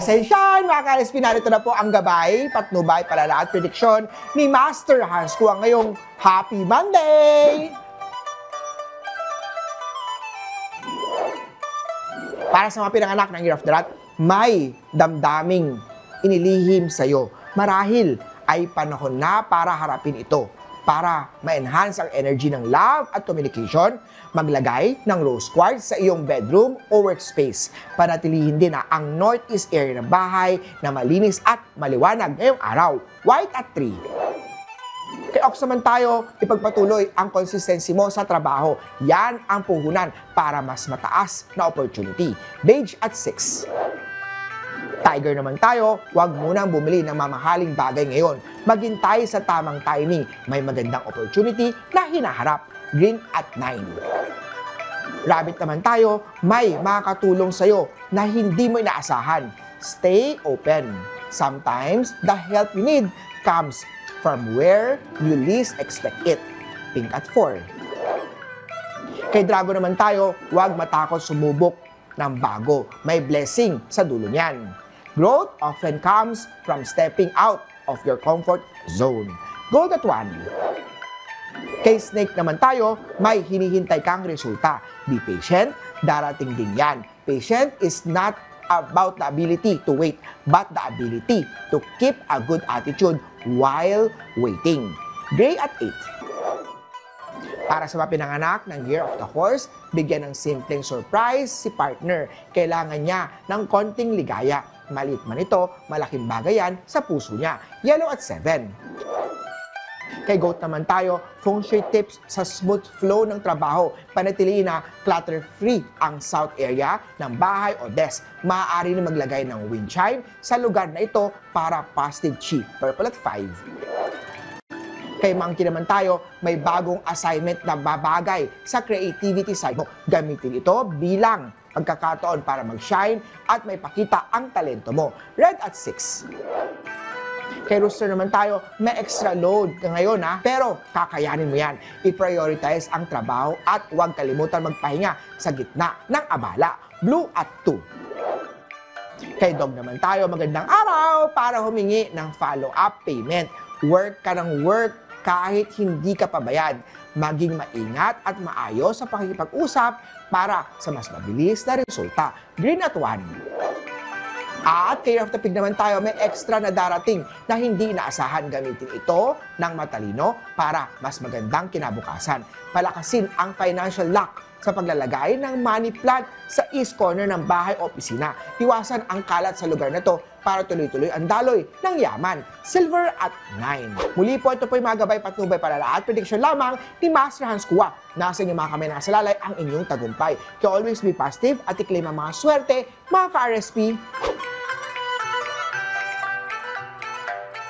Sensyon, mga ka-RSP, narito na po ang gabay, patnubay, palala at prediksyon ni Master Hans Kua ngayong Happy Monday! Para sa mga pinanganak ng Year of the Rat, may damdaming inilihim sa'yo. Marahil ay panahon na para harapin ito. Para ma-enhance ang energy ng love at communication, maglagay ng rose quartz sa iyong bedroom o workspace. Panatilihin din ang northeast area ng bahay na malinis at maliwanag ngayong araw. White at 3. Kay Ox naman tayo, ipagpatuloy ang consistency mo sa trabaho. Yan ang puhunan para mas mataas na opportunity. Beige at 6. Tiger naman tayo, huwag munang bumili ng mamahaling bagay ngayon. Maghintay sa tamang timing. May magandang opportunity na hinaharap. Green at 9. Rabbit naman tayo, may makakatulong sa'yo na hindi mo inaasahan. Stay open. Sometimes, the help you need comes from where you least expect it. Pink at 4. Kay Drago naman tayo, huwag matakot sumubok ng bago. May blessing sa dulo niyan. Growth often comes from stepping out of your comfort zone. Gold at 1. Kay Snake naman tayo, may hinihintay kang resulta. Be patient, darating din yan. Patient is not about the ability to wait, but the ability to keep a good attitude while waiting. Gray at 8. Para sa mga pinanganak ng Year of the Horse, bigyan ng simpleng surprise si partner. Kailangan niya ng konting ligaya. Maliit man ito, malaking bagay yan sa puso niya. Yellow at 7. Kay Goat naman tayo, feng shui tips sa smooth flow ng trabaho. Panatiliin na clutter-free ang south area ng bahay o desk. Maaari na maglagay ng wind chime sa lugar na ito para positive chi. Purple at 5. Kay Monkey naman tayo, may bagong assignment na babagay sa creativity side mo. Gamitin ito bilang pagkakataon para mag-shine at may pakita ang talento mo. Red at 6. Kay Rooster naman tayo, may extra load ka ngayon pero kakayanin mo yan. I-prioritize ang trabaho at huwag kalimutan magpahinga sa gitna ng abala. Blue at 2. Kay Dog naman tayo, magandang araw para humingi ng follow-up payment. Work ka ng work kahit hindi ka pabayad. Maging maingat at maayos sa pakikipag-usap para sa mas mabilis na resulta. Green at 1. At kay Year of the Pig naman tayo, may extra na darating na hindi inaasahan. Gamitin ito ng matalino para mas magandang kinabukasan. Palakasin ang financial luck sa paglalagay ng money plant sa east corner ng bahay o opisina. Iwasan ang kalat sa lugar na to para tuloy-tuloy ang daloy ng yaman. Silver at 9. Muli po, ito po yung mga gabay, patnubay, palala at prediction lamang ni Master Hans Kua. Nasa inyo mga kamay na salalay ang inyong tagumpay. Kaya always be positive at i-claim ang mga swerte, mga ka-RSP.